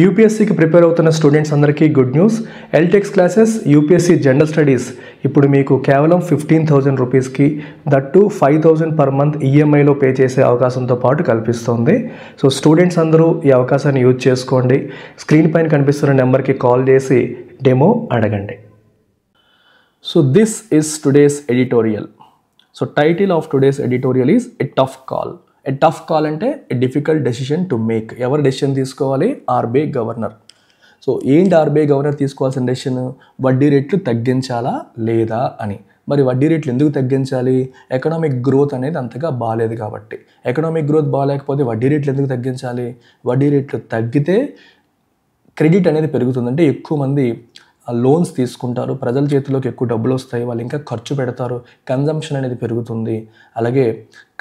యూపీఎస్సీకి prepare అవుతున్న students అందరికీ good news. ఎల్టెక్స్ classes UPSC general studies ఇప్పుడు మీకు కేవలం 15,000 రూపీస్కి, దట్టు 5,000 పర్ మంత్ ఈఎంఐలో పే చేసే అవకాశంతో పాటు కల్పిస్తుంది. సో స్టూడెంట్స్ అందరూ ఈ అవకాశాన్ని యూజ్ చేసుకోండి. స్క్రీన్ పైన కనిపిస్తున్న నెంబర్కి కాల్ చేసి డెమో అడగండి. So this is today's editorial. So title of today's editorial is a tough call. A tough call అంటే a difficult decision to make. ఎవరు డెసిషన్ తీసుకోవాలి? RBI governor. సో ఏంటి ఆర్బీఐ గవర్నర్ తీసుకోవాల్సిన డెసిషన్? వడ్డీ రేట్లు తగ్గించాలా లేదా అని. మరి వడ్డీ రేట్లు ఎందుకు తగ్గించాలి? ఎకనామిక్ గ్రోత్ అనేది అంతగా బాగాలేదు కాబట్టి. ఎకనామిక్ గ్రోత్ బాగాలేకపోతే వడ్డీ రేట్లు ఎందుకు తగ్గించాలి? వడ్డీ రేట్లు తగ్గితే క్రెడిట్ అనేది పెరుగుతుంది. అంటే ఎక్కువ మంది లోన్స్ తీసుకుంటారు, ప్రజల చేతిలోకి ఎక్కువ డబ్బులు వస్తాయి, వాళ్ళు ఇంకా ఖర్చు పెడతారు, కన్జంప్షన్ అనేది పెరుగుతుంది. అలాగే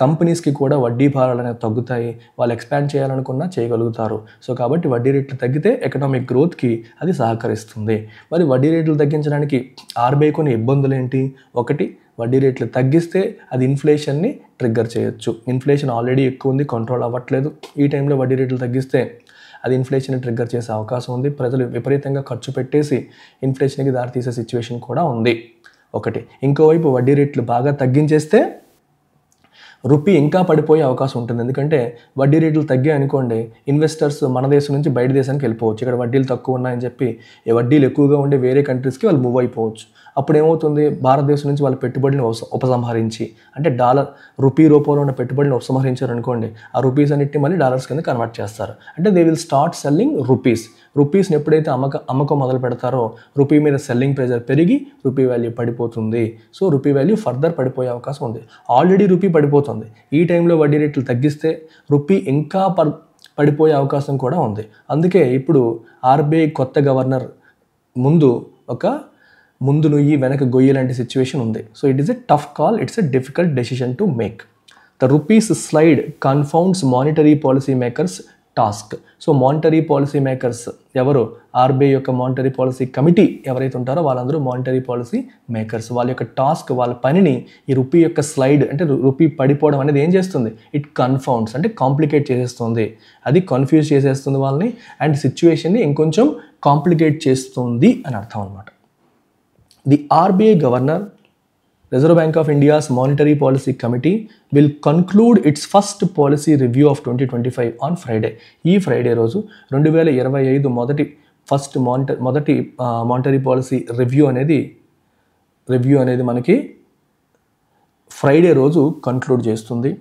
కంపెనీస్కి కూడా వడ్డీ భారాలు అనేవి తగ్గుతాయి, వాళ్ళు ఎక్స్పాండ్ చేయాలనుకున్నా చేయగలుగుతారు. సో కాబట్టి వడ్డీ రేట్లు తగ్గితే ఎకనామిక్ గ్రోత్కి అది సహకరిస్తుంది. మరి వడ్డీ రేట్లు తగ్గించడానికి ఆర్బీఐ కొన్ని ఇబ్బందులు ఏంటి? ఒకటి, వడ్డీ రేట్లు తగ్గిస్తే అది ఇన్ఫ్లేషన్ని ట్రిగ్గర్ చేయొచ్చు. ఇన్ఫ్లేషన్ ఆల్రెడీ ఎక్కువ ఉంది, కంట్రోల్ అవ్వట్లేదు. ఈ టైంలో వడ్డీ రేట్లు తగ్గిస్తే అది ఇన్ఫ్లేషన్ ట్రిగ్గర్ చేసే అవకాశం ఉంది. ప్రజలు విపరీతంగా ఖర్చు పెట్టేసి ఇన్ఫ్లేషన్కి దారితీసే సిచ్యువేషన్ కూడా ఉంది. ఒకటి. ఇంకోవైపు వడ్డీ రేట్లు బాగా తగ్గించేస్తే రూపీ ఇంకా పడిపోయే అవకాశం ఉంటుంది. ఎందుకంటే వడ్డీ రేట్లు తగ్గాయి అనుకోండి, ఇన్వెస్టర్స్ మన దేశం నుంచి బయట దేశానికి వెళ్ళిపోవచ్చు. ఇక్కడ వడ్డీలు తక్కువ ఉన్నాయని చెప్పి ఈ వడ్డీలు ఎక్కువగా ఉండే వేరే కంట్రీస్కి వాళ్ళు మూవ్ అయిపోవచ్చు. అప్పుడు ఏమవుతుంది? భారతదేశం నుంచి వాళ్ళ పెట్టుబడిని ఉపసంహరించి, అంటే రూపీ రూపంలో ఉన్న పెట్టుబడిని ఉపసంహరించారు అనుకోండి, ఆ రూపీస్ అన్నిటిని మళ్ళీ డాలర్స్ కింద కన్వర్ట్ చేస్తారు. అంటే they will start selling rupees. రూపీస్ని ఎప్పుడైతే అమ్మకం మొదలు పెడతారో రూపీ మీద సెల్లింగ్ ప్రెజర్ పెరిగి రూపీ వాల్యూ పడిపోతుంది. సో రూపీ వాల్యూ ఫర్దర్ పడిపోయే అవకాశం ఉంది. ఆల్రెడీ రూపీ పడిపోతుంది. ఈ టైంలో వడ్డీ రేట్లు తగ్గిస్తే రూపీ ఇంకా పడిపోయే అవకాశం కూడా ఉంది. అందుకే ఇప్పుడు ఆర్బీఐ కొత్త గవర్నర్ ముందు నుయ్యి వెనక గొయ్యి లాంటి సిచ్యువేషన్ ఉంది. So it is a tough call, it's a difficult decision to make. The rupees slide confounds monetary policy makers task. So monetary policy makers ఎవరు? ఆర్బీఐ యొక్క మానిటరీ పాలసీ కమిటీ ఎవరైతే ఉంటారో వాళ్ళందరూ మానిటరీ పాలసీ మేకర్స్. వాళ్ళ యొక్క task, వాళ్ళ పనిని ఈ రూపీ యొక్క స్లైడ్ అంటే రూపీ పడిపోవడం అనేది ఏం చేస్తుంది? ఇట్ కన్ఫౌండ్స్ అంటే కాంప్లికేట్ చేసేస్తుంది, అది కన్ఫ్యూజ్ చేసేస్తుంది వాళ్ళని, అండ్ సిచ్యువేషన్ని ఇంకొంచెం కాంప్లికేట్ చేస్తుంది అని అర్థం అనమాట. The RBI Governor, Reserve Bank of India's Monetary Policy Committee will conclude its first policy review of 2025 on Friday. ఈ ఫ్రైడే రోజు 2025 మొదటి మానిటరీ పాలసీ రివ్యూ అనేది మనకి ఫ్రైడే రోజు కన్క్లూడ్ చేస్తుంది.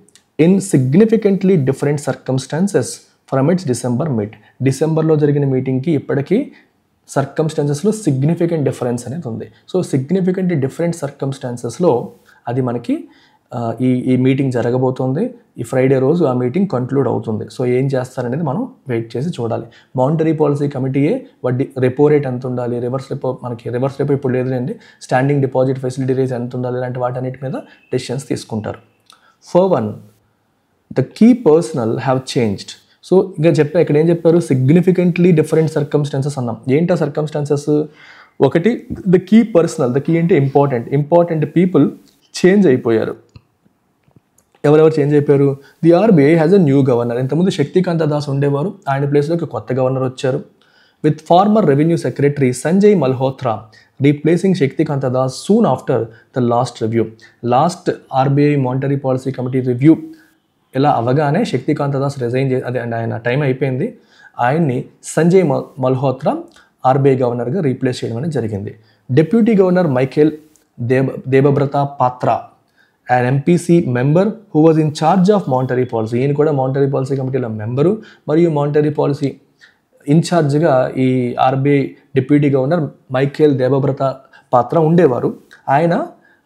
In significantly different circumstances from it's డిసెంబర్లో జరిగిన మీటింగ్కి ఇప్పటికీ సర్కమ్స్టాన్సెస్లో సిగ్నిఫికెంట్ డిఫరెన్స్ అనేది ఉంది. సో సిగ్నిఫికెంట్ డిఫరెంట్ సర్కమ్స్టాన్సెస్లో అది మనకి ఈ మీటింగ్ జరగబోతోంది. ఈ ఫ్రైడే రోజు ఆ మీటింగ్ కంక్లూడ్ అవుతుంది. సో ఏం చేస్తారనేది మనం వెయిట్ చేసి చూడాలి. మానిటరీ పాలసీ కమిటీయే వడ్డీ రెపో రేట్ ఎంత ఉండాలి, రివర్స్ రెపో ఇప్పుడు లేదులేండి, స్టాండింగ్ డిపాజిట్ ఫెసిలిటీ రేట్ ఎంత ఉండాలి, ఇలాంటి వాటన్నిటి మీద డెసిషన్స్ తీసుకుంటారు. For one, the key personnel have changed. So ఇక్కడ ఏం చెప్పారు? సిగ్నిఫికెంట్లీ డిఫరెంట్ సర్కమ్స్టాన్సెస్ అన్నాం. ఏంటి ఆ సర్కమ్స్టాన్సెస్? ఒకటి, the key personnel. The key అంటే ఇంపార్టెంట్ పీపుల్ చేంజ్ అయిపోయారు. ఎవరెవరు చేంజ్ అయిపోయారు? The RBI has a new governor. ఇంతకుముందు శక్తికాంత దాస్ ఉండేవారు, ఆయన ప్లేస్లోకి కొత్త గవర్నర్ వచ్చారు. With former revenue secretary Sanjay Malhotra replacing Shaktikanta Das soon after the last review. Last RBI monetary policy committee review ఇలా అవగానే శక్తికాంత దాస్ రిజైన్ ఆయన టైం అయిపోయింది. ఆయన్ని సంజయ్ మల్హోత్రా ఆర్బీఐ గవర్నర్గా రీప్లేస్ చేయడం అనేది జరిగింది. Deputy governor Michael Debabrata Patra, an MPC member who was in charge of monetary policy. ఈయన కూడా మానిటరీ పాలసీ కమిటీలో మెంబరు మరియు మానిటరీ పాలసీ ఇన్ఛార్జ్గా ఈ RBI deputy governor Michael Debabrata పాత్ర ఉండేవారు. ఆయన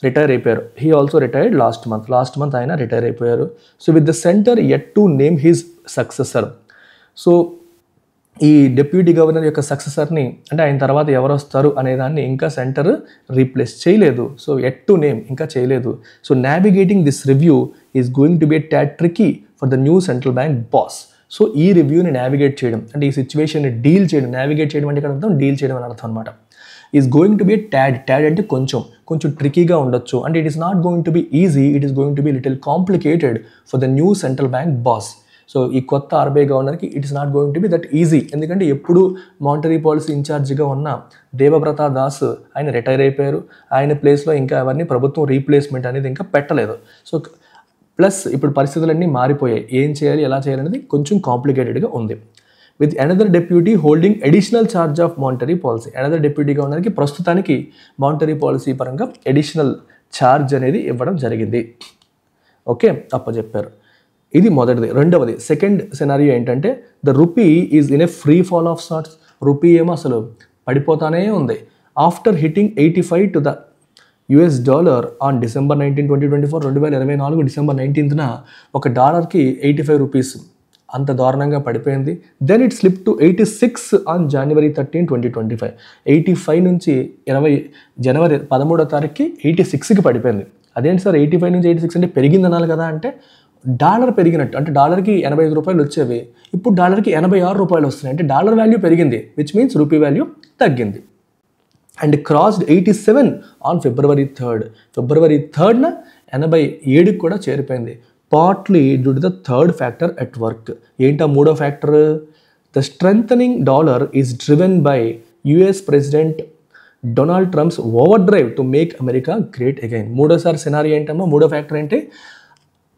రిటైర్ అయిపోయారు. He also retired last month ఆయన రిటైర్ అయిపోయారు. So with the centre yet to name his successor. So ఈ డిప్యూటీ గవర్నర్ యొక్క సక్సెసర్ని, అంటే ఆయన తర్వాత ఎవరు వస్తారు అనేదాన్ని ఇంకా సెంటర్ రీప్లేస్ చేయలేదు. సో యట్ టు నేమ్ ఇంకా చేయలేదు. So navigating this review is going to B a ట్యాడ్ tricky for the new central bank boss. So ఈ రివ్యూని నావిగేట్ చేయడం అంటే ఈ సిచ్యువేషన్ని డీల్ చేయడం. నావిగేట్ చేయడం అంటే ఇక్కడ అర్థం డీల్ చేయడం అని అర్థం అనమాట. Is going to be tad అంటే కొంచెం ట్రికీగా ఉండొచ్చు. అంటే it is not going to be easy, it is going to be little complicated for the new central bank boss. So ఈ కొత్త ఆర్బీఐ గవర్నర్కి it is not going to be that easy. ఎందుకంటే ఎప్పుడు మానిటరీ పాలసీ ఇన్ఛార్జిగా ఉన్న దేవవ్రత దాస్ ఆయన retire అయిపోయారు. ఆయన ప్లేస్లో ఇంకా ఎవరిని ప్రభుత్వం రీప్లేస్మెంట్ అనేది ఇంకా పెట్టలేదు. సో ప్లస్ ఇప్పుడు పరిస్థితులన్నీ మారిపోయాయి. ఏం చేయాలి, ఎలా చేయాలి అనేది కొంచెం కాంప్లికేటెడ్గా ఉంది. With another deputy holding additional charge of monetary policy. Another deputy గవర్నర్కి ప్రస్తుతానికి మానిటరీ పాలసీ పరంగా అడిషనల్ ఛార్జ్ అనేది ఇవ్వడం జరిగింది. ఓకే, అప్పచెప్పారు. ఇది మొదటిది. రెండవది సెకండ్ సినారియో ఏంటంటే the rupee is in a free fall of sorts. Rupee ఏమో అసలు పడిపోతానే ఉంది. After hitting 85 to the US dollar on December 19, 2024, 2024 December 19న ఒక డాలర్కి 85 రూపీస్ అంత దారుణంగా పడిపోయింది. Then it slip to 86 on January 13, 2025. 85 నుంచి జనవరి 13వ తారీఖుకి 86కి పడిపోయింది. అదేంటి సార్ 85 నుంచి 86 అంటే పెరిగింది అనాలి కదా అంటే డాలర్ పెరిగినట్టు. అంటే డాలర్కి 85 రూపాయలు వచ్చేవి, ఇప్పుడు డాలర్కి 86 రూపాయలు వస్తున్నాయి. అంటే డాలర్ వాల్యూ పెరిగింది, విచ్ మీన్స్ రూపీ వాల్యూ తగ్గింది. And crossed 87 on February 3rd. February 3న 87కి కూడా చేరిపోయింది. Partly due to the third factor at work. ఏంటా మూడో factor? The strengthening dollar is driven by US president Donald Trump's over drive to make America great again. మూడోసారి scenario ఏంటమ్మా? మూడో factor ఏంటి?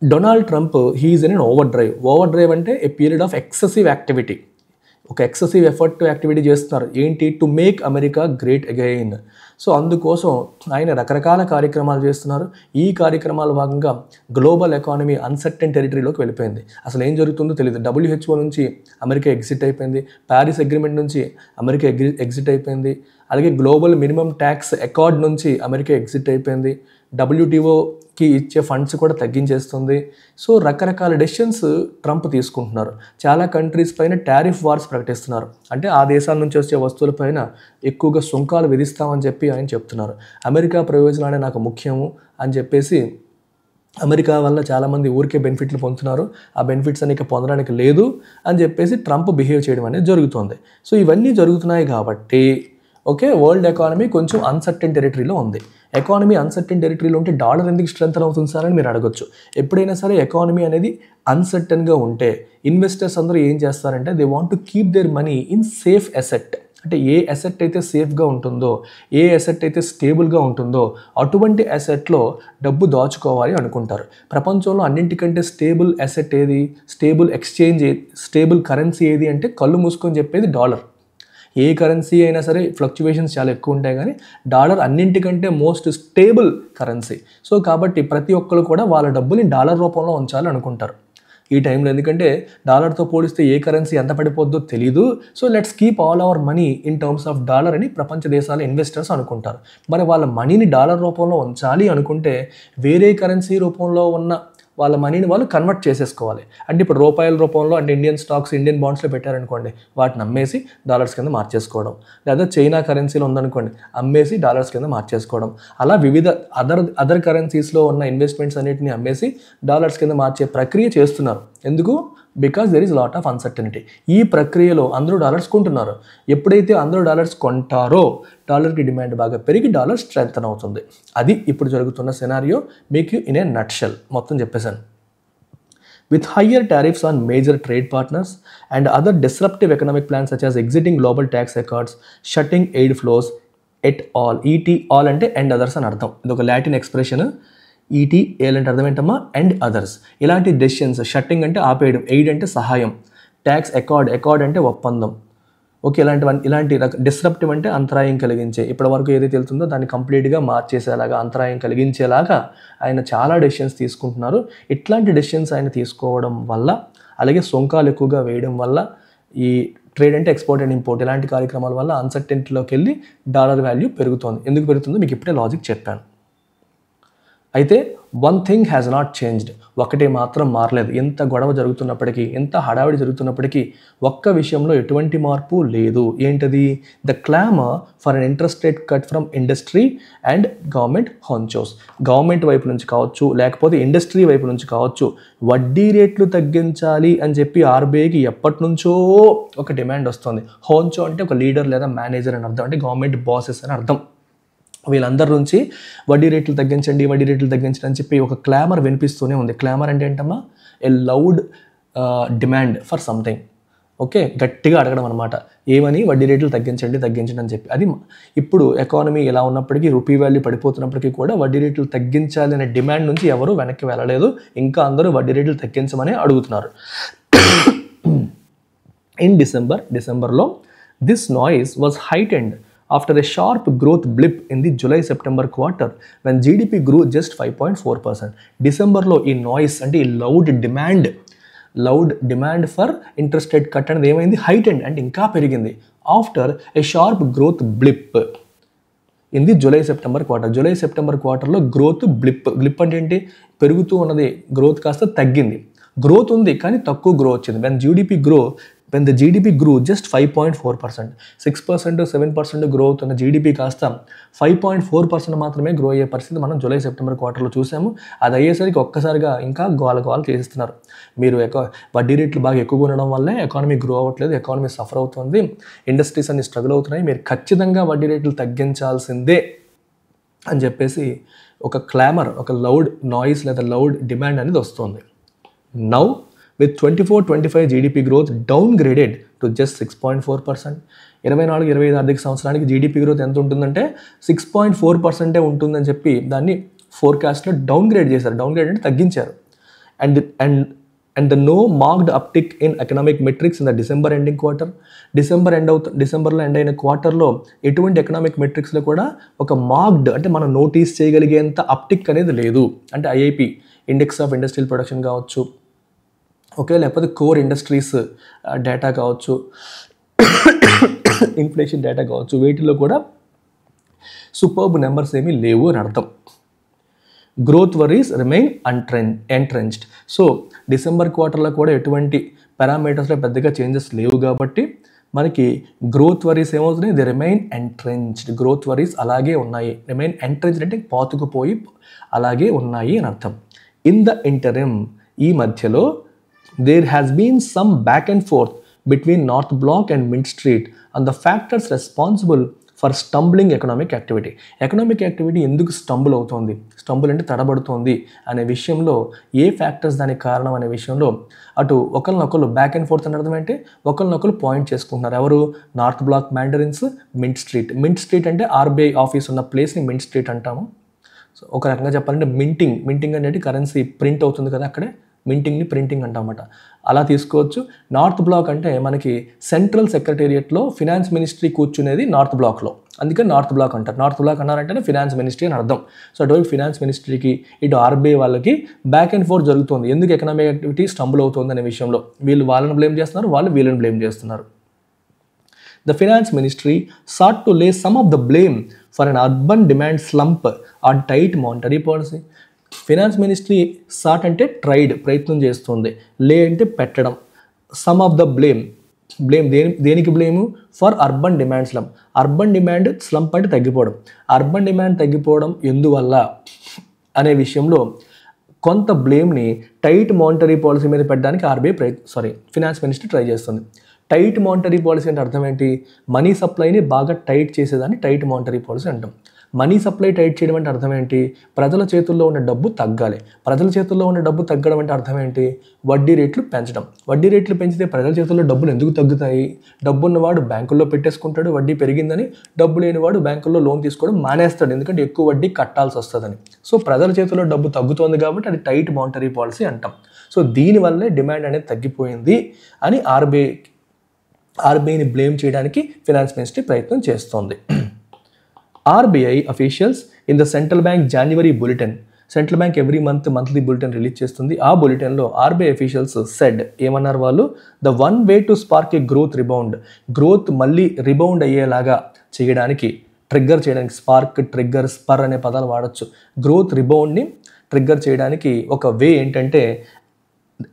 Donald Trump he is in over drive. Over drive అంటే a period of excessive activity, ఒక excessive effort activity చేస్తున్నారు. ఏంటి? To make America great again. So అందుకోసం ఆయన రకరకాల కార్యక్రమాలు చేస్తున్నారు. ఈ కార్యక్రమాల భాగంగా గ్లోబల్ ఎకానమీ అన్సర్టెన్ టెరిటరీలోకి వెళ్ళిపోయింది. అసలు ఏం జరుగుతుందో తెలియదు. WHO నుంచి అమెరికా ఎగ్జిట్ అయిపోయింది. ప్యారిస్ అగ్రిమెంట్ నుంచి అమెరికా ఎగ్జిట్ అయిపోయింది. అలాగే గ్లోబల్ మినిమం ట్యాక్స్ అకార్డ్ నుంచి అమెరికా ఎగ్జిట్ అయిపోయింది. WTOకి ఇచ్చే ఫండ్స్ కూడా తగ్గించేస్తుంది. సో రకరకాల డెసిషన్స్ ట్రంప్ తీసుకుంటున్నారు. చాలా కంట్రీస్ పైన టారిఫ్ వార్స్ ప్రకటిస్తున్నారు. అంటే ఆ దేశాల నుంచి వచ్చే వస్తువులపైన ఎక్కువగా సుంకాలు విధిస్తామని చెప్పి ఆయన చెప్తున్నారు. అమెరికా ప్రయోజనాలే నాకు ముఖ్యము అని చెప్పేసి అమెరికా వల్ల చాలామంది ఊరికే బెనిఫిట్లు పొందుతున్నారు, ఆ బెనిఫిట్స్ అనేక పొందడానికి లేదు అని చెప్పేసి ట్రంప్ బిహేవ్ చేయడం అనేది జరుగుతుంది. సో ఇవన్నీ జరుగుతున్నాయి కాబట్టి ఓకే, వరల్డ్ ఎకానమీ కొంచెం అన్సర్టెన్ టెరిటరీలో ఉంది. ఎకానమీ అన్సర్టెన్ టెరిటరీలో ఉంటే డాలర్ ఎందుకు స్ట్రెంథన్ అవుతుంది సార్ అని మీరు అడగొచ్చు. ఎప్పుడైనా సరే ఎకానమీ అనేది అన్సర్టన్గా ఉంటే ఇన్వెస్టర్స్ అందరూ ఏం చేస్తారంటే they want to keep their money in safe asset. అంటే ఏ అసెట్ అయితే సేఫ్గా ఉంటుందో, ఏ అసెట్ అయితే స్టేబుల్గా ఉంటుందో అటువంటి అసెట్లో డబ్బు దాచుకోవాలి అనుకుంటారు. ప్రపంచంలో అన్నింటికంటే స్టేబుల్ అసెట్ ఏది, స్టేబుల్ ఎక్స్చేంజ్ స్టేబుల్ కరెన్సీ ఏది అంటే కళ్ళు మూసుకొని చెప్పేది డాలర్. ఏ కరెన్సీ అయినా సరే ఫ్లక్చువేషన్స్ చాలా ఎక్కువ ఉంటాయి, కానీ డాలర్ అన్నింటికంటే మోస్ట్ స్టేబుల్ కరెన్సీ. సో కాబట్టి ప్రతి ఒక్కరు కూడా వాళ్ళ డబ్బుని డాలర్ రూపంలో ఉంచాలి అనుకుంటారు ఈ టైంలో. ఎందుకంటే డాలర్తో పోలిస్తే ఏ కరెన్సీ ఎంత పడిపోద్దో తెలీదు. So let's keep all our money in terms of dollar అని ప్రపంచ దేశాల ఇన్వెస్టర్స్ అనుకుంటారు. మరి వాళ్ళ మనీని డాలర్ రూపంలో ఉంచాలి అనుకుంటే వేరే కరెన్సీ రూపంలో ఉన్న వాళ్ళ మనీని వాళ్ళు కన్వర్ట్ చేసేసుకోవాలి. అంటే ఇప్పుడు రూపాయల రూపంలో అంటే ఇండియన్ స్టాక్స్, ఇండియన్ బాండ్స్లో పెట్టారనుకోండి, వాటిని అమ్మేసి డాలర్స్ కింద మార్చేసుకోవడం. లేదా చైనా కరెన్సీలో ఉందనుకోండి, అమ్మేసి డాలర్స్ కింద మార్చేసుకోవడం. అలా వివిధ అదర్ కరెన్సీస్లో ఉన్న ఇన్వెస్ట్మెంట్స్ అన్నిటిని అమ్మేసి డాలర్స్ కింద మార్చే ప్రక్రియ చేస్తున్నారు. ఎందుకు? Because there is lot of uncertainty. ఈ ప్రక్రియలో అందరూ డాలర్స్ కొంటున్నారు. ఎప్పుడైతే అందరూ డాలర్స్ కొంటారో డాలర్కి డిమాండ్ బాగా పెరిగి డాలర్ స్ట్రెంథన్ అవుతుంది. అది ఇప్పుడు జరుగుతున్న సినారియో. మీకు ఇన్ ఏ నట్షెల్ మొత్తం చెప్పేశాను. With higher tariffs on major trade partners and other disruptive economic plans such as exiting global tax accords, shutting aid flows et al. Et al అంటే and others అని అర్థం. ఇది ఒక Latin expression. ఈటీ ఏల్ అంటే అర్థం ఏంటమ్మా? And others. ఇలాంటి decisions, shutting అంటే ఆపేయడం, ఎయిడ్ అంటే సహాయం, ట్యాక్స్ అకార్డ్ అంటే ఒప్పందం. ఓకే, ఇలాంటి డిస్రప్టివ్ అంటే అంతరాయం కలిగించే, ఇప్పటి వరకు ఏదైతే వెళ్తుందో దాన్ని కంప్లీట్గా మార్చేసేలాగా, అంతరాయం కలిగించేలాగా ఆయన చాలా డెసిషన్స్ తీసుకుంటున్నారు. ఇట్లాంటి డెసిషన్స్ ఆయన తీసుకోవడం వల్ల, అలాగే సుంకాలు ఎక్కువగా వేయడం వల్ల, ఈ ట్రేడ్ అంటే ఎక్స్పోర్ట్ అండ్ ఇంపోర్ట్ ఇలాంటి కార్యక్రమాల వల్ల అన్సర్టెనిటీలోకి వెళ్ళి డాలర్ వాల్యూ పెరుగుతోంది. ఎందుకు పెరుగుతుందో మీకు ఇప్పుడే లాజిక్ చెప్పాను. అయితే one thing has not changed. ఒకటే మాత్రం మారలేదు. ఎంత గొడవ జరుగుతున్నప్పటికీ, ఎంత హడావిడి జరుగుతున్నప్పటికీ ఒక్క విషయంలో ఎటువంటి మార్పు లేదు. ఏంటది? The clamour for an interest rate cut from industry and government honchos. Government వైపు నుంచి కావచ్చు, లేకపోతే ఇండస్ట్రీ వైపు నుంచి కావచ్చు, వడ్డీ రేట్లు తగ్గించాలి అని చెప్పి ఆర్బీఐకి ఎప్పటి నుంచో ఒక డిమాండ్ వస్తుంది. హోన్చో అంటే ఒక లీడర్ లేదా మేనేజర్ అని అర్థం, అంటే గవర్నమెంట్ బాసెస్ అని అర్థం. వీళ్ళందరి నుంచి వడ్డీ రేట్లు తగ్గించండి అని చెప్పి ఒక క్లామర్ వినిపిస్తూనే ఉంది. క్లామర్ అంటే ఏంటమ్మా? ఏ loud demand for something. Okay, గట్టిగా అడగడం అనమాట, ఏమని, వడ్డీ రేట్లు తగ్గించండి అని చెప్పి. అది ఇప్పుడు ఎకానమీ ఎలా ఉన్నప్పటికీ, రూపీ వాల్యూ పడిపోతున్నప్పటికీ కూడా వడ్డీ రేట్లు తగ్గించాలి అనే డిమాండ్ నుంచి ఎవరు వెనక్కి వెళ్ళలేదు. ఇంకా అందరూ వడ్డీ రేట్లు తగ్గించమని అడుగుతున్నారు. ఇన్ డిసెంబర్లో this noise was heightened after a sharp growth blip in the July-September quarter when GDP grew just 5.4%. డిసెంబర్లో ఈ నాయిస్ అంటే ఈ loud demand for interest rate cut అనేది ఏమైంది, హైటెండ్ అంటే ఇంకా పెరిగింది. After A sharp growth blip in the July-September క్వార్టర్లో గ్రోత్ బ్లిప్ అంటే ఏంటి, పెరుగుతూ ఉన్నది గ్రోత్ కాస్త తగ్గింది. గ్రోత్ ఉంది కానీ తక్కువ గ్రో వచ్చింది. when the GDP grew just 5.4%, 6% 7% grow అవుతున్న జీడిపి కాస్త 5.4% మాత్రమే గ్రో అయ్యే పరిస్థితి మనం జూలై-సెప్టెంబర్ క్వార్టర్లో చూసాము. అది అయ్యేసరికి ఒక్కసారిగా ఇంకా గోల చేస్తున్నారు. మీరు వడ్డీ రేట్లు బాగా ఎక్కువగా ఉండడం వల్లే ఎకానమీ గ్రో అవ్వట్లేదు, ఎకానమీ సఫర్ అవుతుంది, ఇండస్ట్రీస్ అన్ని స్ట్రగుల్ అవుతున్నాయి, మీరు ఖచ్చితంగా వడ్డీ రేట్లు తగ్గించాల్సిందే అని చెప్పేసి ఒక క్లామర్, ఒక లౌడ్ నాయిస్ లేదా లౌడ్ డిమాండ్ అనేది వస్తుంది. Now with 24-25 GDP growth downgraded to just 6.4%. 24-25 ఆర్థిక సంవత్సరానికి జీడిపి గ్రోత్ ఎంత ఉంటుందంటే 6.4% ఉంటుందని చెప్పి దాన్ని ఫోర్కాస్ట్లో డౌన్గ్రేడ్ చేశారు. డౌన్గ్రేడ్ అంటే తగ్గించారు. And the no marked uptick in economic metrics in the December ending quarter. డిసెంబర్లో ఎండ్ అయిన క్వార్టర్లో ఎటువంటి ఎకనామిక్ మెట్రిక్స్లో కూడా ఒక మార్క్డ్ అంటే మనం నోటీస్ చేయగలిగేంత అప్టిక్ అనేది లేదు. అంటే IIP index of industrial production కావచ్చు, ఓకే, లేకపోతే కోర్ ఇండస్ట్రీస్ డేటా కావచ్చు, ఇన్ఫ్లేషన్ డేటా కావచ్చు, వీటిల్లో కూడా సూపర్బ్ నెంబర్స్ ఏమీ లేవు అని అర్థం. Growth worries remain entrenched. So December క్వార్టర్లో కూడా ఎటువంటి పారామీటర్స్లో పెద్దగా చేంజెస్ లేవు కాబట్టి మనకి గ్రోత్ వరీస్ ఏమవుతున్నాయి, the remain entrenched. Growth worries అలాగే ఉన్నాయి. రిమైన్ ఎంట్రెంచ్డ్ అంటే పాతుకుపోయి అలాగే ఉన్నాయి అని అర్థం. ఇన్ ద ఇంటరిమ్, ఈ మధ్యలో there has been some back and forth between North Block and Mint Street on the factors responsible for stumbling economic activity. Economic activity ఎందుకు స్టంబుల్ అవుతుంది, స్టంబుల్ అంటే తడబడుతోంది అనే విషయంలో ఏ ఫ్యాక్టర్స్ దానికి కారణం అనే విషయంలో అటు ఒకరినొకరు బ్యాక్ అండ్ ఫోర్త్ అని అర్థం ఏంటి, ఒకరినొకరు పాయింట్ చేసుకుంటున్నారు. ఎవరు, నార్త్ బ్లాక్ మ్యాండరిన్స్, మింట్ స్ట్రీట్ అంటే RBI ఆఫీస్ ఉన్న ప్లేస్ని మింట్ స్ట్రీట్ అంటాము. సో ఒక రకంగా చెప్పాలంటే మింటింగ్ అనేది కరెన్సీ ప్రింట్ అవుతుంది కదా, అక్కడే మింటింగ్ని ప్రింటింగ్ అంటామన్నమాట. అలా తీసుకోవచ్చు. నార్త్ బ్లాక్ అంటే మనకి సెంట్రల్ సెక్రటేరియట్లో ఫినాన్స్ మినిస్ట్రీ కూర్చునేది నార్త్ బ్లాక్లో, అందుకని నార్త్ బ్లాక్ అంటారు. నార్త్ బ్లాక్ అన్నారంటేనే ఫినాన్స్ మినిస్ట్రీ అని అర్థం. సో అటువైపు ఫినాన్స్ మినిస్ట్రీకి, ఇటు RBI వాళ్ళకి బ్యాక్ అండ్ ఫోర్త్ జరుగుతుంది. ఎందుకు ఎకనామిక్ యాక్టివిటీ స్టంబుల్ అవుతుంది అనే విషయంలో వీళ్ళు వాళ్ళని బ్లేమ్ చేస్తున్నారు, వాళ్ళు వీళ్ళని బ్లేమ్ చేస్తున్నారు. The finance ministry sought to lay some of the blame for an urban demand slump on tight monetary policy. Finance ministry sought అంటే ట్రైడ్, ప్రయత్నం చేస్తుంది, లే అంటే పెట్టడం, సమ్ ఆఫ్ ద బ్లేమ్ దేనికి blame, for urban demand slump. Urban demand slump అంటే తగ్గిపోవడం. Urban demand తగ్గిపోవడం ఎందువల్ల అనే విషయంలో కొంత బ్లేమ్ని టైట్ మానిటరీ పాలసీ మీద పెట్టడానికి ఫినాన్స్ మినిస్ట్రీ ట్రై చేస్తుంది. టైట్ మానిటరీ పాలసీ అంటే అర్థం ఏంటి, మనీ సప్లైని బాగా టైట్ చేసేదాన్ని టైట్ మానిటరీ పాలసీ అంటాం. మనీ సప్లై టైట్ చేయడం అంటే అర్థం ఏంటి, ప్రజల చేతుల్లో ఉన్న డబ్బు తగ్గాలి. ప్రజల చేతుల్లో ఉన్న డబ్బు తగ్గడం అంటే అర్థం ఏంటి, వడ్డీ రేట్లు పెంచడం. వడ్డీ రేట్లు పెంచితే ప్రజల చేతుల్లో డబ్బులు ఎందుకు తగ్గుతాయి, డబ్బు ఉన్నవాడు బ్యాంకుల్లో పెట్టేసుకుంటాడు, వడ్డీ పెరిగిందని. డబ్బు లేనివాడు బ్యాంకుల్లో లోన్ తీసుకోవడం మానేస్తాడు, ఎందుకంటే ఎక్కువ వడ్డీ కట్టాల్సి వస్తుందని. సో ప్రజల చేతుల్లో డబ్బు తగ్గుతోంది కాబట్టి అది టైట్ మానిటరీ పాలసీ అంటాం. సో దీనివల్లే డిమాండ్ అనేది తగ్గిపోయింది అని ఆర్బీఐని బ్లేమ్ చేయడానికి ఫినాన్స్ మినిస్ట్రీ ప్రయత్నం చేస్తోంది. RBI officials in the central bank January bulletin, central bank every monthly bulletin release చేస్తుంది. ఆ బులెటిన్లో RBI అఫీషియల్స్ సెడ్, ఏమన్నారు వాళ్ళు, the one way to spark A growth మళ్ళీ రిబౌండ్ అయ్యేలాగా చేయడానికి, ట్రిగ్గర్ చేయడానికి, స్పార్క్, ట్రిగ్గర్, స్పర్ అనే పదాలు వాడచ్చు. గ్రోత్ రిబౌండ్ని ట్రిగ్గర్ చేయడానికి ఒక వే ఏంటంటే,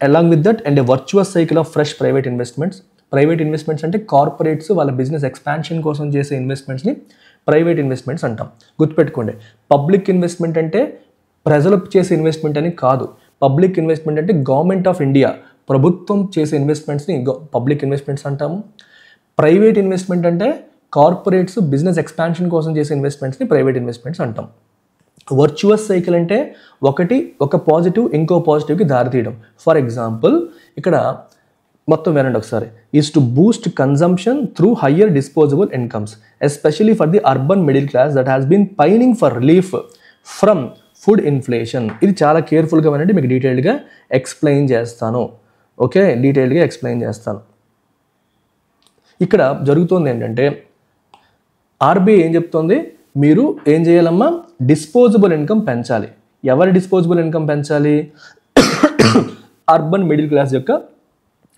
along with that and A virtuous cycle of fresh private investments అంటే కార్పొరేట్స్ వాళ్ళ బిజినెస్ ఎక్స్పాన్షన్ కోసం చేసే ఇన్వెస్ట్మెంట్స్ని ప్రైవేట్ ఇన్వెస్ట్మెంట్స్ అంటాం. గుర్తుపెట్టుకోండి, పబ్లిక్ ఇన్వెస్ట్మెంట్ అంటే ప్రజలు చేసే ఇన్వెస్ట్మెంట్ అని కాదు. పబ్లిక్ ఇన్వెస్ట్మెంట్ అంటే గవర్నమెంట్ ఆఫ్ ఇండియా, ప్రభుత్వం చేసే ఇన్వెస్ట్మెంట్స్ని పబ్లిక్ ఇన్వెస్ట్మెంట్స్ అంటాము. ప్రైవేట్ ఇన్వెస్ట్మెంట్ అంటే కార్పొరేట్స్ బిజినెస్ ఎక్స్పాన్షన్ కోసం చేసే ఇన్వెస్ట్మెంట్స్ని ప్రైవేట్ ఇన్వెస్ట్మెంట్స్ అంటాం. వర్చువస్ సైకిల్ అంటే ఒక పాజిటివ్ ఇంకో పాజిటివ్కి దారితీయడం. ఫర్ ఎగ్జాంపుల్ ఇక్కడ మొత్తం వినండి ఒకసారి. Is to boost consumption through higher disposable incomes especially for the urban middle class that has been pining for relief from food inflation. ఇది చాలా కేర్ఫుల్గా వినండి, మీకు డీటెయిల్డ్గా ఎక్స్ప్లెయిన్ చేస్తాను. ఓకే, డీటెయిల్డ్గా ఎక్స్ప్లెయిన్ చేస్తాను. ఇక్కడ జరుగుతుంది ఏంటంటే ఆర్బీఐ ఏం చెప్తోంది, మీరు ఏం చేయాలమ్మా, డిస్పోజబుల్ ఇన్కమ్ పెంచాలి. ఎవరి డిస్పోజబుల్ ఇన్కమ్ పెంచాలి? అర్బన్ మిడిల్ క్లాస్ యొక్క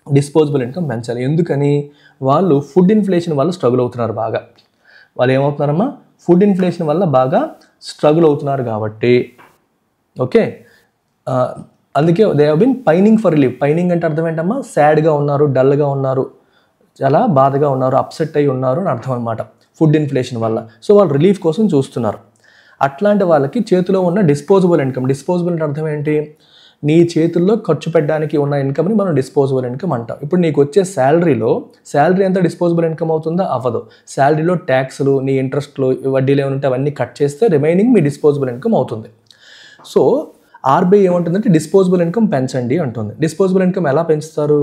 డిస్పోజబుల్ ఇన్కమ్ పెంచాలి. ఎందుకని? వాళ్ళు ఫుడ్ ఇన్ఫ్లేషన్ వల్ల స్ట్రగుల్ అవుతున్నారు బాగా. వాళ్ళు ఏమవుతున్నారమ్మా, ఫుడ్ ఇన్ఫ్లేషన్ వల్ల బాగా స్ట్రగుల్ అవుతున్నారు కాబట్టి. ఓకే, అందుకే they have been pining for relief. Pining అంటే అర్థం ఏంటమ్మా, సాడ్గా ఉన్నారు, డల్గా ఉన్నారు, చాలా బాధగా ఉన్నారు, అప్సెట్ అయి ఉన్నారు అని అర్థం అనమాట ఫుడ్ ఇన్ఫ్లేషన్ వల్ల. సో వాళ్ళు రిలీఫ్ కోసం చూస్తున్నారు. అట్లాంటి వాళ్ళకి చేతిలో ఉన్న డిస్పోజబుల్ ఇన్కమ్, డిస్పోజబుల్ అంటే అర్థం ఏంటి, నీ చేతుల్లో ఖర్చు పెట్టడానికి ఉన్న ఇన్కమ్ని మనం డిస్పోజబుల్ ఇన్కమ్ అంటాం. ఇప్పుడు నీకు వచ్చే శాలరీ ఎంత డిస్పోజబుల్ ఇన్కమ్ అవుతుందో అవ్వదు. శాలరీలో ట్యాక్స్లు, నీ ఇంట్రెస్ట్లు, వడ్డీలు ఏమైనా ఉంటే అవన్నీ కట్ చేస్తే రిమైనింగ్ మీ డిస్పోజబుల్ ఇన్కమ్ అవుతుంది. సో ఆర్బీఐ ఏమంటుందంటే డిస్పోజబుల్ ఇన్కమ్ పెంచండి అంటుంది. డిస్పోజబుల్ ఇన్కమ్ ఎలా పెంచుతారు?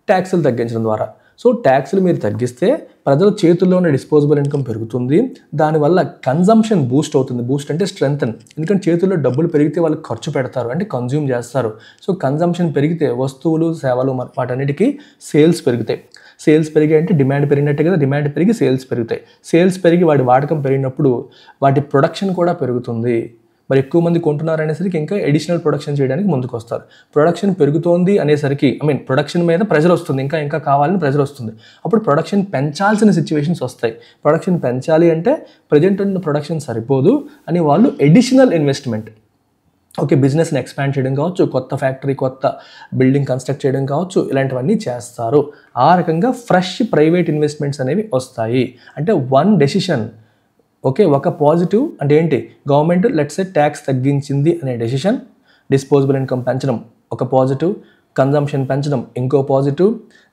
ట్యాక్సులు తగ్గించడం ద్వారా. సో ట్యాక్సులు మీరు తగ్గిస్తే ప్రజల చేతుల్లో ఉన్న డిస్పోజబుల్ ఇన్కమ్ పెరుగుతుంది. దానివల్ల కన్జంప్షన్ బూస్ట్ అవుతుంది. బూస్ట్ అంటే స్ట్రెంగ్తన్. ఎందుకంటే చేతుల్లో డబ్బులు పెరిగితే వాళ్ళు ఖర్చు పెడతారు, అంటే కన్జ్యూమ్ చేస్తారు. సో కన్జంప్షన్ పెరిగితే వస్తువులు, సేవలు, వాటన్నిటికీ సేల్స్ పెరుగుతాయి. సేల్స్ పెరిగాయి అంటే డిమాండ్ పెరిగినట్టే కదా, డిమాండ్ పెరిగి సేల్స్ పెరుగుతాయి. సేల్స్ పెరిగి వాటి వాడకం పెరిగినప్పుడు వాటి ప్రొడక్షన్ కూడా పెరుగుతుంది. మరి ఎక్కువ మంది కొంటున్నారు అనేసరికి ఇంకా అడిషనల్ ప్రొడక్షన్ చేయడానికి ముందుకు వస్తారు. ప్రొడక్షన్ పెరుగుతోంది అనేసరికి ప్రొడక్షన్ మీద ప్రెజర్ వస్తుంది, ఇంకా కావాలని ప్రెజర్ వస్తుంది. అప్పుడు ప్రొడక్షన్ పెంచాల్సిన సిచ్యువేషన్స్ వస్తాయి. ప్రొడక్షన్ పెంచాలి అంటే ప్రజెంట్ ఉన్న ప్రొడక్షన్ సరిపోదు అని వాళ్ళు అడిషనల్ ఇన్వెస్ట్మెంట్, ఓకే, బిజినెస్ని ఎక్స్పాండ్ చేయడం కావచ్చు, కొత్త ఫ్యాక్టరీ, కొత్త బిల్డింగ్ కన్స్ట్రక్ట్ చేయడం కావచ్చు, ఇలాంటివన్నీ చేస్తారు. ఆ రకంగా ఫ్రెష్ ప్రైవేట్ ఇన్వెస్ట్మెంట్స్ అనేవి వస్తాయి. అంటే వన్ డెసిషన్, ఓకే, ఒక పాజిటివ్ అంటే ఏంటి, గవర్నమెంట్ లెట్స్ సే ట్యాక్స్ తగ్గించింది అనే డెసిషన్, డిస్పోజబుల్ ఇన్కమ్ పెంచడం ఒక పాజిటివ్, కన్జంప్షన్ పెంచడం ఇంకో పాజిటివ్,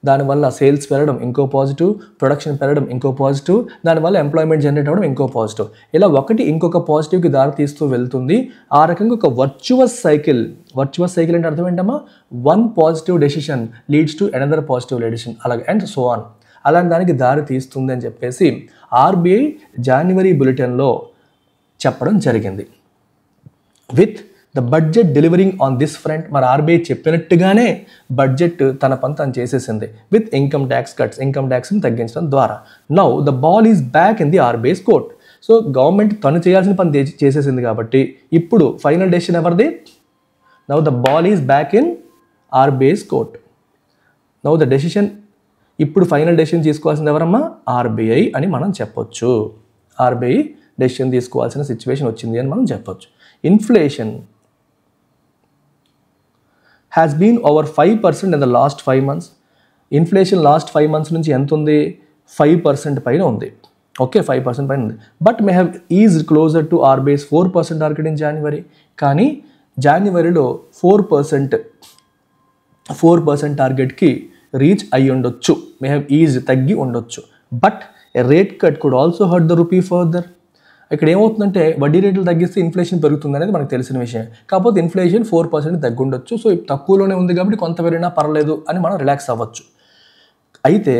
దానివల్ల సేల్స్ పెరగడం ఇంకో పాజిటివ్, ప్రొడక్షన్ పెరగడం ఇంకో పాజిటివ్, దానివల్ల ఎంప్లాయ్మెంట్ జనరేట్ అవ్వడం ఇంకో పాజిటివ్. ఇలా ఒకటి ఇంకొక పాజిటివ్కి దారి తీస్తూ వెళ్తుంది. ఆ రకంగా ఒక వర్చువస్ సైకిల్ అంటే అర్థం ఏంటమ్మా, one positive decision leads to another positive decision, అలాగే అండ్ సో ఆన్, అలాంటి దానికి దారి తీస్తుంది అని చెప్పేసి ఆర్బీఐ జనవరి బులెటిన్లో చెప్పడం జరిగింది. With the budget delivering on this front, మరి ఆర్బీఐ చెప్పినట్టుగానే బడ్జెట్ తన పని తను చేసేసింది. With income tax cuts, income ట్యాక్స్ని తగ్గించడం ద్వారా. Now the ball is back in the RBI's court. So government తను చేయాల్సిన పని చేసేసింది కాబట్టి ఇప్పుడు ఫైనల్ డెసిషన్ ఎవరిది? Now the ball is back in RBI's court. Now the decision, ఇప్పుడు ఫైనల్ డెసిషన్ తీసుకోవాల్సింది ఎవరమ్మా? ఆర్బీఐ అని మనం చెప్పొచ్చు. ఆర్బీఐ డెసిషన్ తీసుకోవాల్సిన సిచ్యువేషన్ వచ్చింది అని మనం చెప్పొచ్చు. Inflation has been over 5% in the last 5 months. Inflation last 5 months నుంచి ఎంత ఉంది? 5% పైన ఉంది. ఓకే, 5% పైన ఉంది. But may have is closer to RBI's 4% target in January. కానీ జనవరిలో 4% టార్గెట్కి రీచ్ అయ్యి ఉండొచ్చు, మే హ్యావ్ ఈజ్ తగ్గి ఉండొచ్చు. But a rate cut could also hurt the rupee further. ఇక్కడ ఏమవుతుందంటే వడ్డీ రేట్లు తగ్గిస్తే ఇన్ఫ్లేషన్ పెరుగుతుంది అనేది మనకు తెలిసిన విషయం. కాకపోతే ఇన్ఫ్లేషన్ 4% తగ్గి ఉండొచ్చు. సో తక్కువలోనే ఉంది కాబట్టి కొంత పెరిగినా పర్లేదు అని మనం రిలాక్స్ అవ్వచ్చు. అయితే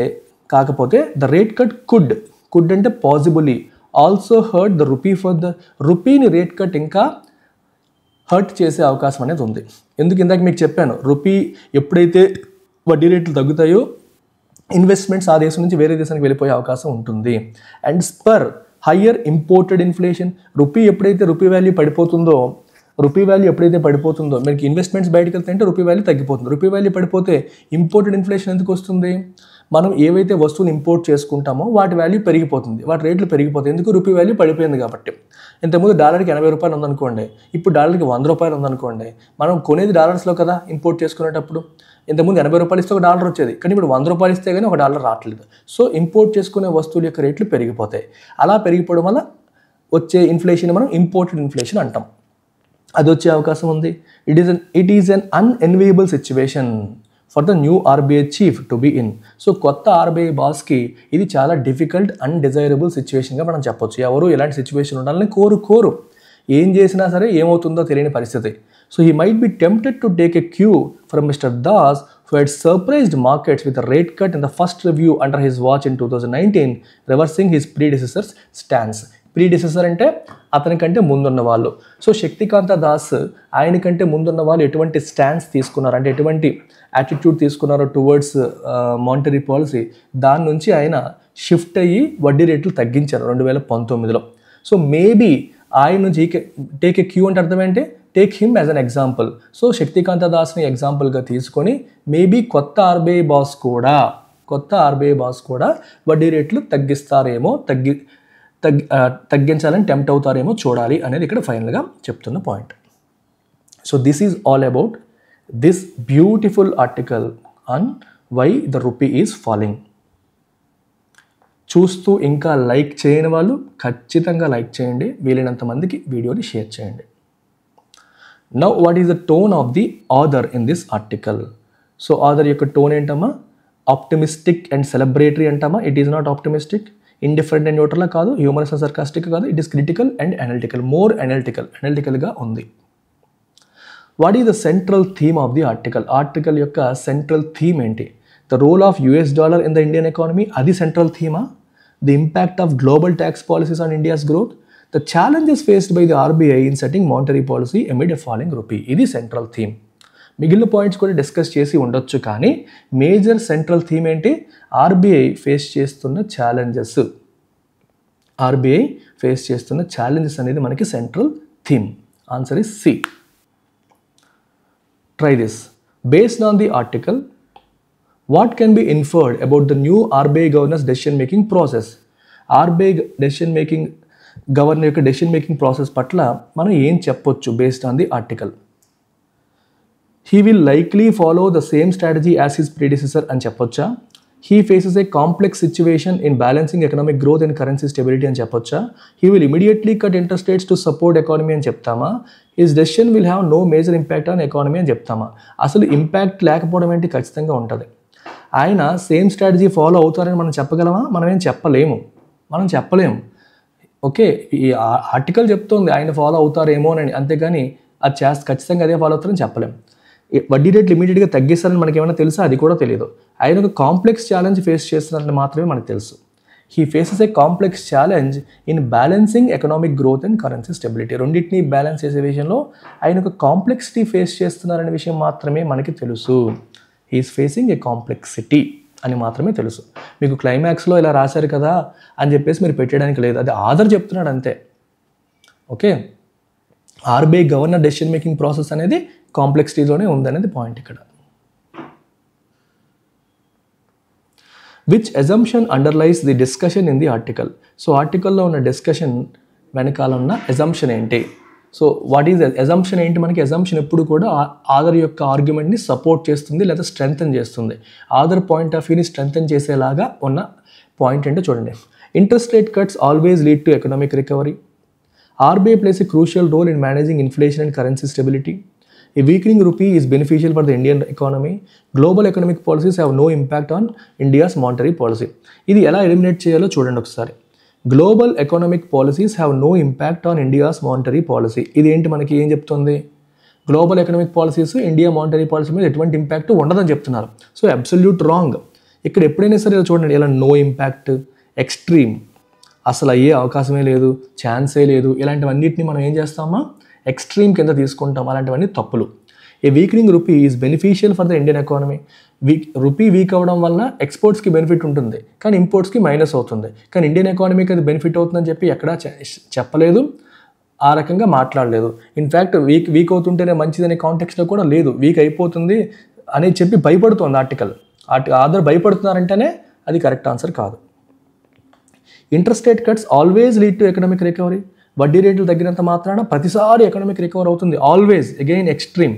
కాకపోతే ద రేట్ కట్ కుడ్ అంటే possibly also hurt the rupee further. రూపీని రేట్ కట్ ఇంకా హర్ట్ చేసే అవకాశం అనేది ఉంది. ఎందుకు? ఇందాక మీకు చెప్పాను, రూపీ ఎప్పుడైతే వడ్డీ రేట్లు తగ్గుతాయో ఇన్వెస్ట్మెంట్స్ ఆ దేశం నుంచి వేరే దేశానికి వెళ్ళిపోయే అవకాశం ఉంటుంది. And spur higher imported inflation. Rupee value ఎప్పుడైతే పడిపోతుందో మనకి ఇన్వెస్ట్మెంట్స్ బయటకు వెళ్తాయంటే రూపీ వాల్యూ తగ్గిపోతుంది. రూపీ వాల్యూ పడిపోతే ఇంపోర్టెడ్ ఇన్ఫ్లేషన్ ఎందుకు వస్తుంది? మనం ఏవైతే వస్తువులు ఇంపోర్ట్ చేసుకుంటామో వాటి వాల్యూ పెరిగిపోతుంది, వాటి రేట్లు పెరిగిపోతాయి. ఎందుకు? రూపీ వాల్యూ పడిపోయింది కాబట్టి. ఇంతకుముందు డాలర్కి 80 రూపాయలు ఉందనుకోండి, ఇప్పుడు డాలర్కి 100 రూపాయలు ఉందనుకోండి. మనం కొనేది డాలర్స్లో కదా ఇంపోర్ట్ చేసుకునేటప్పుడు. ఇంతకుముందు 80 రూపాయలు ఇస్తే $1 వచ్చేది, కానీ ఇప్పుడు 100 రూపాయలు ఇస్తే కానీ $1 రావట్లేదు. సో ఇంపోర్ట్ చేసుకునే వస్తువుల యొక్క రేట్లు పెరిగిపోతాయి. అలా పెరిగిపోవడం వల్ల వచ్చే ఇన్ఫ్లేషన్ మనం ఇంపోర్టెడ్ ఇన్ఫ్లేషన్ అంటాం. అది వచ్చే అవకాశం ఉంది. It is an unenviable situation for the new RBI chief to be in. So కొత్త ఆర్బీఐ బాస్కి ఇది చాలా డిఫికల్ట్, అన్డిజైరబుల్ సిచ్యువేషన్గా మనం చెప్పొచ్చు. ఎవరు ఇలాంటి సిచ్యువేషన్ ఉండాలని కోరు. ఏం చేసినా సరే ఏమవుతుందో తెలియని పరిస్థితి. So he might be tempted to take a queue from mister Das who had surprised markets with a rate cut in the first review under his watch in 2019, reversing his predecessor's stance. ప్రీడిసెసర్ అంటే అతనికంటే ముందున్న వాళ్ళు. So Shaktikanta Das ఆయనకంటే ముందున్న వాళ్ళు ఎటువంటి stance తీసుకున్నారు, అంటే ఎటువంటి యాటిట్యూడ్ తీసుకున్నారో టువర్డ్స్ మానిటరీ పాలసీ, దాని నుంచి ఆయన షిఫ్ట్ అయ్యి వడ్డీ రేట్లు తగ్గించారు 2019లో. సో మేబీ ఆయన నుంచి టేక్ ఏ క్యూ అంటే అర్థం ఏంటి, take him as an example. So Shaktikanta దాస్ని ఎగ్జాంపుల్గా తీసుకొని మేబీ కొత్త ఆర్బీఐ బాస్ కూడా వడ్డీ రేట్లు తగ్గిస్తారేమో, తగ్గించాలని టెంప్ట్ అవుతారేమో చూడాలి అనేది ఇక్కడ ఫైనల్గా చెప్తున్న point. So this is all about this beautiful article on why the rupee is falling. చూస్తూ ఇంకా లైక్ చేయని వాళ్ళు ఖచ్చితంగా లైక్ చేయండి, వీలైనంత మందికి వీడియోని షేర్ చేయండి. Now what is the tone of the author in this article? So author యొక్క టోన్ ఏంటమ్మా, ఆప్టిమిస్టిక్ అండ్ సెలబ్రేటరీ అంటామా? It is not optimistic. Indifferent and neutral కాదు, హ్యూమరస్ అండ్ సర్కాస్టిక్ కాదు, it is critical and analytical, more అనలిటికల్గా ఉంది. What is the central theme of the article? Article యొక్క central theme ఏంటి? The role of US dollar in the Indian economy, అది central థీమా? The impact of global tax policies on India's growth, the challenges faced by the RBI in setting monetary policy amid a falling rupee. ఇది central theme. మిగిలిన points కూడా discuss చేసి ఉండొచ్చు, కానీ major central theme ఏంటి? RBI face చేస్తున్న challenges అనేది మనకి central theme. Answer is C. Try this. Based on the article, what can be inferred about the new RBI governor's decision making process? RBI governor యొక్క decision making process పట్ల మనం ఏం చెప్పొచ్చు based on the article? He will likely follow the same strategy as his predecessor అని చెప్పొచ్చా? He faces a complex situation in balancing economic growth and currency stability అని చెప్పొచ్చా? He will immediately cut interest rates to support economy అని చెప్తామా? His decision will have no major impact on economy అని చెప్తామా? అసలు impact లేకపోవడం ఏంటి? ఖచ్చితంగా ఉంటుంది. ఆయన సేమ్ స్ట్రాటజీ ఫాలో అవుతారని మనం చెప్పగలమా? మనం ఏం చెప్పలేము. ఓకే, ఈ ఆర్టికల్ చెప్తుంది ఆయన ఫాలో అవుతారేమో అని, అంతేగాని అది ఖచ్చితంగా అదే ఫాలో అవుతారని చెప్పలేము. వడ్డీ రేట్లు ఇమీడియట్గా తగ్గిస్తారని మనకి ఏమైనా తెలుసా? అది కూడా తెలియదు. ఆయన ఒక కాంప్లెక్స్ ఛాలెంజ్ ఫేస్ చేస్తున్నారని మాత్రమే మనకు తెలుసు. He faces A complex challenge in balancing economic growth and currency stability. రెండింటినీ బ్యాలెన్స్ చేసే విషయంలో ఆయన ఒక కాంప్లెక్సిటీ ఫేస్ చేస్తున్నారనే విషయం మాత్రమే మనకి తెలుసు. హీఈస్ ఫేసింగ్ ఏ కాంప్లెక్సిటీ అని మాత్రమే తెలుసు. మీకు క్లైమాక్స్లో ఇలా రాశారు కదా అని చెప్పేసి మీరు పెట్టడానికి లేదు, అది ఆథర్ చెప్తున్నాడు అంతే. Okay, RBI governor decision making process అనేది కాంప్లెక్సిటీలోనే ఉందనేది పాయింట్ ఇక్కడ. Which assumption underlies the discussion in the article? So ఆర్టికల్లో ఉన్న డిస్కషన్ వెనకాల ఉన్న అజంప్షన్ ఏంటి? సో వాట్ ఈజ్ అజంప్షన్ ఏంటి? మనకి అజంప్షన్ ఎప్పుడు కూడా ఆథర్ యొక్క ఆర్గ్యుమెంట్ని సపోర్ట్ చేస్తుంది లేదా స్ట్రెంగ్తన్ చేస్తుంది. ఆథర్ పాయింట్ ఆఫ్ వ్యూని స్ట్రెంగ్తన్ చేసేలాగా ఉన్న పాయింట్ ఏంటో చూడండి. Interest rate cuts always lead to economic recovery. RBI plays a crucial role in managing inflation and currency stability. A weakening rupee is beneficial for the Indian economy. Global economic policies have no impact on India's monetary policy. ఇది ఎలా eliminate చేయాలో చూడండి ఒకసారి. Global economic policies have no impact on India's monetary policy. ఇది ఏంటి మనకి ఏం చెప్తుంది? Global economic policies India monetary policy మీద ఎటువంటి ఇంపాక్ట్ ఉండదని చెప్తున్నారు. So absolute wrong. ఇక్కడ ఎప్పుడైనా సరే చూడండి, ఇలా నో ఇంపాక్ట్, ఎక్స్ట్రీమ్, అసలు అయ్యే అవకాశమే లేదు, ఛాన్సే లేదు, ఇలాంటివన్నిటిని మనం ఏం చేస్తామా? ఎక్స్ట్రీమ్ కింద తీసుకుంటాం. అలాంటివన్నీ తప్పులు. A weakening rupee is beneficial for the Indian economy. Rupee weak అవ్వడం వల్ల ఎక్స్పోర్ట్స్కి బెనిఫిట్ ఉంటుంది, కానీ ఇంపోర్ట్స్కి మైనస్ అవుతుంది. కానీ ఇండియన్ ఎకానమీకి అది బెనిఫిట్ అవుతుందని చెప్పి ఎక్కడా చెప్పలేదు, ఆ రకంగా మాట్లాడలేదు. ఇన్ఫ్యాక్ట్ వీక్ అవుతుంటేనే మంచిదనే కాంటెక్స్లో కూడా లేదు, వీక్ అయిపోతుంది అని చెప్పి భయపడుతుంది ఆర్టికల్. ఆథర్ భయపడుతున్నారంటేనే అది కరెక్ట్ ఆన్సర్ కాదు. Interest rate cuts always lead to economic recovery. వడ్డీ రేట్లు తగ్గినంత మాత్రాన ప్రతిసారి ఎకనామిక్ రికవర్ అవుతుంది. Always, again extreme.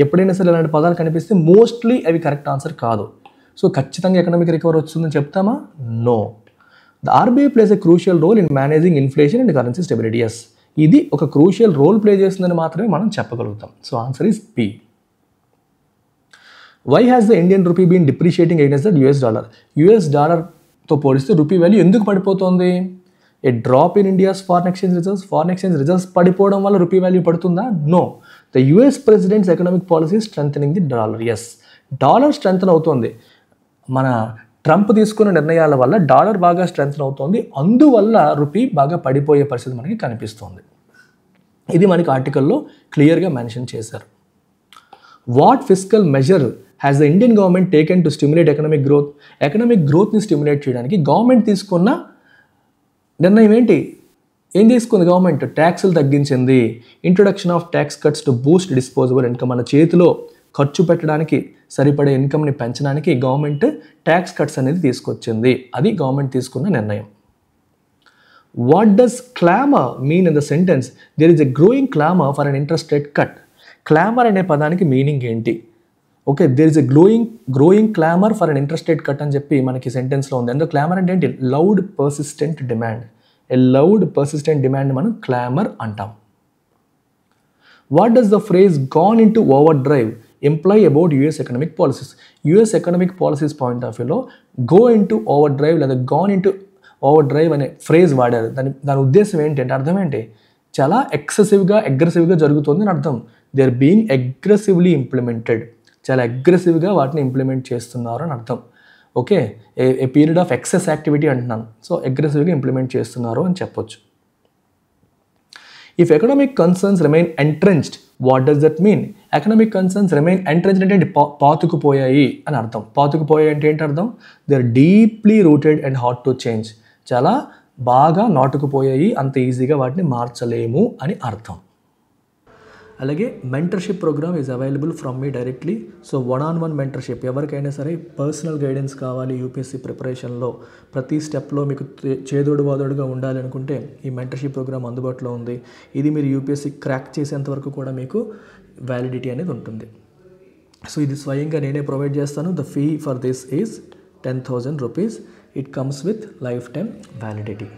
ఎప్పుడైనా సరే ఇలాంటి పదాలు కనిపిస్తే మోస్ట్లీ అవి కరెక్ట్ ఆన్సర్ కాదు. సో ఖచ్చితంగా ఎకనామిక్ రికవర్ వస్తుందని చెప్తామా? No. The RBI plays a crucial role in managing inflation and currency stability. Yes, ఇది ఒక క్రూషియల్ రోల్ ప్లే చేస్తుందని మాత్రమే మనం చెప్పగలుగుతాం. So answer is P. Why has the Indian rupee been depreciating against the US dollar? US dollarతో పోలిస్తే rupee value ఎందుకు పడిపోతుంది? A drop in India's foreign exchange reserves పడిపోవడం వల్ల రూపీ వాల్యూ పడుతుందా? No. The US president's economic policy strengthening the dollar. Yes, dollar strengthen అవుతుంది. మన Trump తీసుకున్న నిర్ణయాల వల్ల డాలర్ బాగా స్ట్రెంథన్ అవుతుంది, అందువల్ల రూపీ బాగా పడిపోయే పరిస్థితి మనకి కనిపిస్తుంది. ఇది మనకి ఆర్టికల్లో క్లియర్గా మెన్షన్ చేశారు. What fiscal measure has the Indian government taken to stimulate economic growth? Economic గ్రోత్ని స్టిమ్యులేట్ చేయడానికి గవర్నమెంట్ తీసుకున్న నిర్ణయం ఏంటి? ఏం తీసుకుంది గవర్నమెంట్? ట్యాక్సులు తగ్గించింది. Introduction of tax cuts to boost disposable income. మన చేతిలో ఖర్చు పెట్టడానికి సరిపడే ఇన్కమ్ని పెంచడానికి గవర్నమెంట్ ట్యాక్స్ కట్స్ అనేది తీసుకొచ్చింది. అది గవర్నమెంట్ తీసుకున్న నిర్ణయం. What does clamour mean in the sentence there is a growing clamour for an interest rate cut? Clamour అనే పదానికి మీనింగ్ ఏంటి? Okay, there is a growing clamour for an interest rate cut అని చెప్పి మనకి సెంటెన్స్లో ఉంది. అందులో క్లామర్ అంటే ఏంటి? Loud persistent demand. A loud persistent demand మనం క్లామర్ అంటాం. What does the phrase gone into overdrive imply about US economic policies? US economic policies point of వ్యూలో go into overdrive లేదా gone into overdrive అనే phrase వాడారు. దాని ఉద్దేశం ఏంటి అంటే అర్థం ఏంటి? చాలా అగ్రెసివ్గా జరుగుతుంది అని అర్థం. They are being aggressively implemented. చాలా అగ్రెసివ్గా వాటిని ఇంప్లిమెంట్ చేస్తున్నారు అని అర్థం. Okay, a period of excess activity అంటున్నాను. సో అగ్రెసివ్గా ఇంప్లిమెంట్ చేస్తున్నారు అని చెప్పొచ్చు. If economic concerns remain entrenched, what does that mean? Economic concerns remain entrenched అంటే పాతుకుపోయాయి అని అర్థం. పాతుకుపోయాయి అంటే ఏంటి అర్థం? They are deeply rooted and hard to change. చాలా బాగా నాటుకుపోయాయి, అంత ఈజీగా వాటిని మార్చలేము అని అర్థం. అలాగే mentorship programme is available from me directly. So 1-on-1 mentorship, ఎవరికైనా సరే పర్సనల్ గైడెన్స్ కావాలి యూపీఎస్సీ ప్రిపరేషన్లో, ప్రతి స్టెప్లో మీకు చేదోడు వాదోడుగా ఉండాలి అనుకుంటే ఈ మెంటర్షిప్ ప్రోగ్రామ్ అందుబాటులో ఉంది. ఇది మీరు యూపీఎస్సీ క్రాక్ చేసేంత వరకు కూడా మీకు వ్యాలిడిటీ అనేది ఉంటుంది. సో ఇది స్వయంగా నేనే ప్రొవైడ్ చేస్తాను. The fee for this is 10,000 rupees. It comes with lifetime validity.